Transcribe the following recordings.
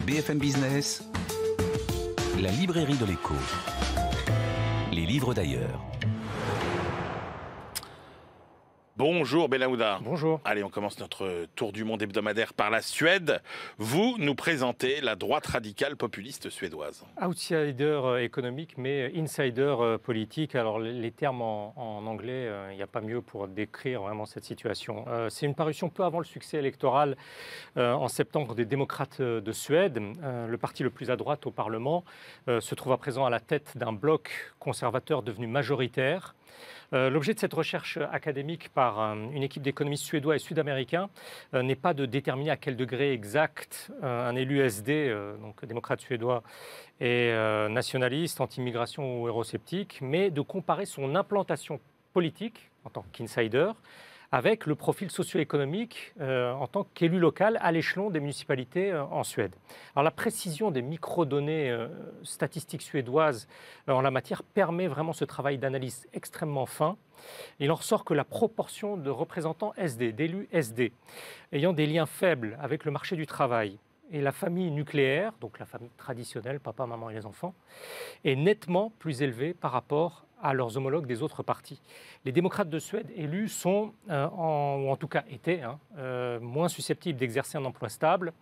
BFM Business, la librairie de l'écho. Les livres d'ailleurs. Bonjour Benahouda. Bonjour. Allez, on commence notre tour du monde hebdomadaire par la Suède. Vous nous présentez la droite radicale populiste suédoise. Outsider économique, mais insider politique. Alors les termes en anglais, il n'y a pas mieux pour décrire vraiment cette situation. C'est une parution peu avant le succès électoral en septembre des démocrates de Suède. Le parti le plus à droite au Parlement se trouve à présent à la tête d'un bloc conservateur devenu majoritaire. L'objet de cette recherche académique par une équipe d'économistes suédois et sud-américains n'est pas de déterminer à quel degré exact un élu SD, donc démocrate suédois, est nationaliste, anti-immigration ou eurosceptique, mais de comparer son implantation politique en tant qu'insider avec le profil socio-économique en tant qu'élu local à l'échelon des municipalités en Suède. Alors la précision des microdonnées statistiques suédoises en la matière permet vraiment ce travail d'analyse extrêmement fin. Il en ressort que la proportion de représentants SD, d'élus SD, ayant des liens faibles avec le marché du travail et la famille nucléaire, donc la famille traditionnelle, papa, maman et les enfants, est nettement plus élevée par rapport à leurs homologues des autres partis. Les démocrates de Suède élus sont, ou en tout cas étaient, moins susceptibles d'exercer un emploi stable.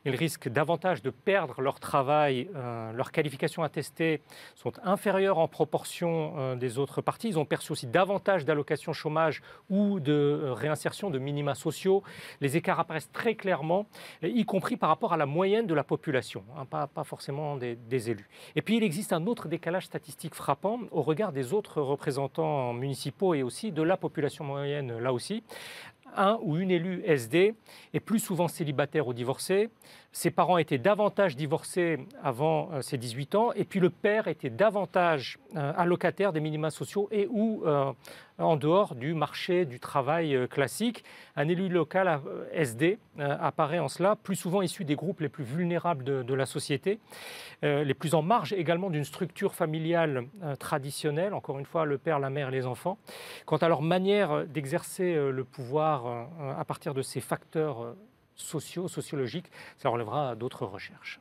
Ils risquent davantage de perdre leur travail. Leurs qualifications attestées sont inférieures en proportion des autres partis. Ils ont perçu aussi davantage d'allocations chômage ou de réinsertion de minima sociaux. Les écarts apparaissent très clairement, y compris par rapport à la moyenne de la population, pas forcément des élus. Et puis il existe un autre décalage statistique frappant au regard des autres représentants municipaux et aussi de la population moyenne là aussi. Un ou une élue SD est plus souvent célibataire ou divorcé. Ses parents étaient davantage divorcés avant ses 18 ans et puis le père était davantage allocataire des minima sociaux et ou en dehors du marché du travail classique. Un élu local SD apparaît en cela plus souvent issu des groupes les plus vulnérables de la société, les plus en marge également d'une structure familiale traditionnelle, encore une fois le père, la mère et les enfants. Quant à leur manière d'exercer le pouvoir à partir de ces facteurs sociologiques, ça relèvera d'autres recherches.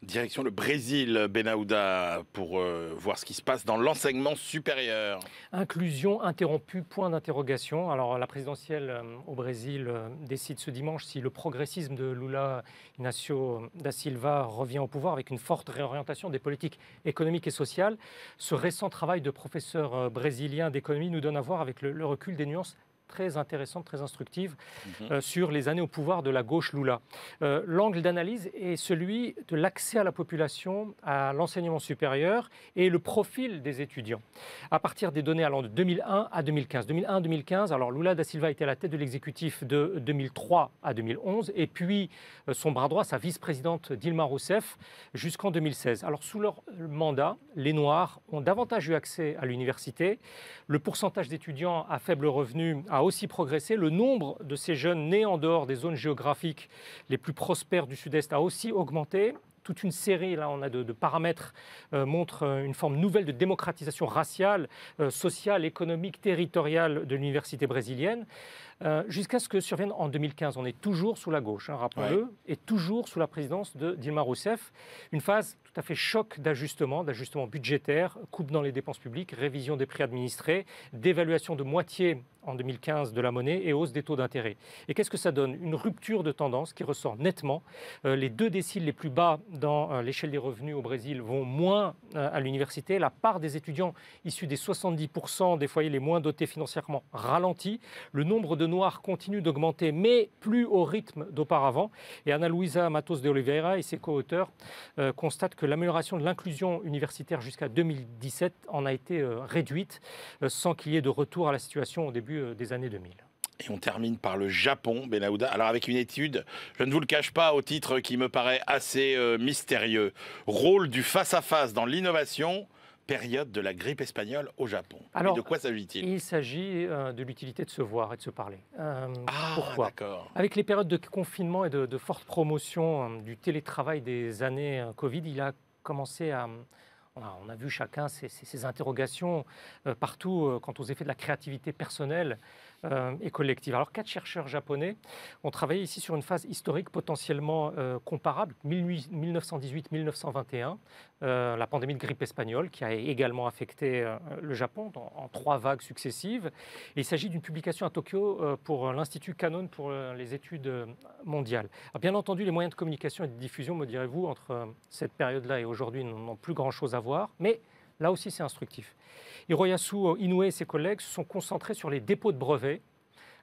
Direction le Brésil, Benahouda, pour voir ce qui se passe dans l'enseignement supérieur. Inclusion interrompue, point d'interrogation. Alors la présidentielle au Brésil décide ce dimanche si le progressisme de Lula Inácio da Silva revient au pouvoir avec une forte réorientation des politiques économiques et sociales. Ce récent travail de professeur brésilien d'économie nous donne à voir avec le recul des nuances très intéressante, très instructive sur les années au pouvoir de la gauche Lula. L'angle d'analyse est celui de l'accès à la population à l'enseignement supérieur et le profil des étudiants. À partir des données allant de 2001 à 2015. 2001-2015, alors Lula da Silva était à la tête de l'exécutif de 2003 à 2011 et puis son bras droit, sa vice-présidente Dilma Rousseff, jusqu'en 2016. Alors sous leur mandat, les Noirs ont davantage eu accès à l'université. Le pourcentage d'étudiants à faible revenu a aussi progressé. Le nombre de ces jeunes nés en dehors des zones géographiques les plus prospères du Sud-Est a aussi augmenté. Toute une série, là on a de paramètres, montrent une forme nouvelle de démocratisation raciale, sociale, économique, territoriale de l'université brésilienne. Jusqu'à ce que survienne en 2015. On est toujours sous la gauche, rappelons-le, et toujours sous la présidence de Dilma Rousseff. Une phase tout à fait choc d'ajustement budgétaire, coupe dans les dépenses publiques, révision des prix administrés, dévaluation de moitié en 2015 de la monnaie et hausse des taux d'intérêt. Et qu'est-ce que ça donne? Une rupture de tendance qui ressort nettement. Les 2 déciles les plus bas dans l'échelle des revenus au Brésil vont moins à l'université. La part des étudiants issus des 70% des foyers les moins dotés financièrement ralentit. Le nombre de Noirs continue d'augmenter, mais plus au rythme d'auparavant. Et Ana Luisa Matos de Oliveira et ses co-auteurs constatent que l'amélioration de l'inclusion universitaire jusqu'à 2017 en a été réduite, sans qu'il y ait de retour à la situation au début des années 2000. Et on termine par le Japon, Benahouda. Alors avec une étude, je ne vous le cache pas, au titre qui me paraît assez mystérieux. Rôle du face-à-face dans l'innovation, période de la grippe espagnole au Japon. Alors, et de quoi s'agit-il? Il s'agit de l'utilité de se voir et de se parler. Pourquoi? D'accord. Avec les périodes de confinement et de forte promotion du télétravail des années Covid, il a commencé à... On a vu chacun ces interrogations partout quant aux effets de la créativité personnelle et collective. Alors 4 chercheurs japonais ont travaillé ici sur une phase historique potentiellement comparable, 1918-1921, la pandémie de grippe espagnole qui a également affecté le Japon en 3 vagues successives. Et il s'agit d'une publication à Tokyo pour l'Institut Canon pour les études mondiales. Alors, bien entendu, les moyens de communication et de diffusion, me direz-vous, entre cette période-là et aujourd'hui n'ont plus grand-chose à voir, mais là aussi c'est instructif. Hiroyasu Inoue et ses collègues se sont concentrés sur les dépôts de brevets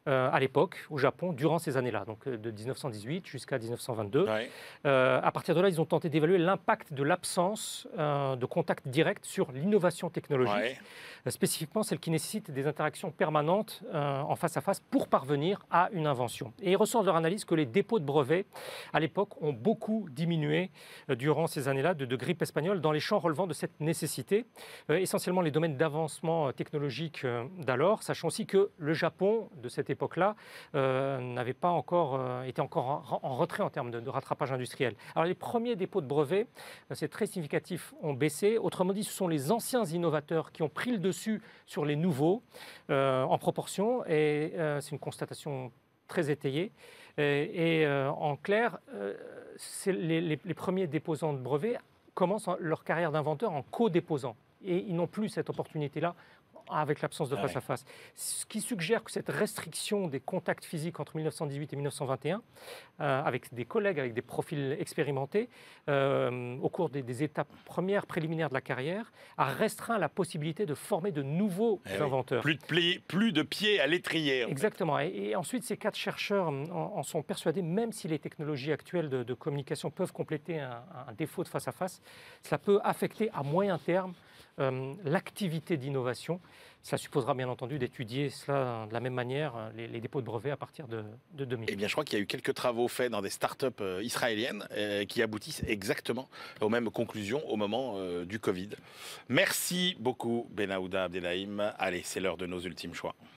à l'époque, au Japon, durant ces années-là, donc de 1918 jusqu'à 1922. Ouais. À partir de là, ils ont tenté d'évaluer l'impact de l'absence de contact direct sur l'innovation technologique, Ouais. Spécifiquement celle qui nécessite des interactions permanentes en face à face pour parvenir à une invention. Et il ressort de leur analyse que les dépôts de brevets, à l'époque, ont beaucoup diminué durant ces années-là de grippe espagnole dans les champs relevant de cette nécessité, essentiellement les domaines d'avancement technologique d'alors, sachant aussi que le Japon, de cette époque-là, n'avait pas encore été encore en retrait en termes de rattrapage industriel. Alors les premiers dépôts de brevets, c'est très significatif, ont baissé. Autrement dit, ce sont les anciens innovateurs qui ont pris le dessus sur les nouveaux en proportion, et c'est une constatation très étayée. En clair, les premiers déposants de brevets commencent leur carrière d'inventeur en co-déposant. Et ils n'ont plus cette opportunité-là avec l'absence de face-à-face. Ce qui suggère que cette restriction des contacts physiques entre 1918 et 1921, avec des collègues, avec des profils expérimentés, au cours des étapes premières, préliminaires de la carrière, a restreint la possibilité de former de nouveaux inventeurs. Plus de pieds à l'étrier. Exactement. Et ensuite, ces 4 chercheurs en sont persuadés, même si les technologies actuelles de communication peuvent compléter un défaut de face-à-face, cela peut affecter à moyen terme l'activité d'innovation. Ça supposera bien entendu d'étudier cela de la même manière, les dépôts de brevets à partir de 2000. Eh bien, je crois qu'il y a eu quelques travaux faits dans des startups israéliennes qui aboutissent exactement aux mêmes conclusions au moment du Covid. Merci beaucoup, Benaouda Abdelhaim. Allez, c'est l'heure de nos ultimes choix.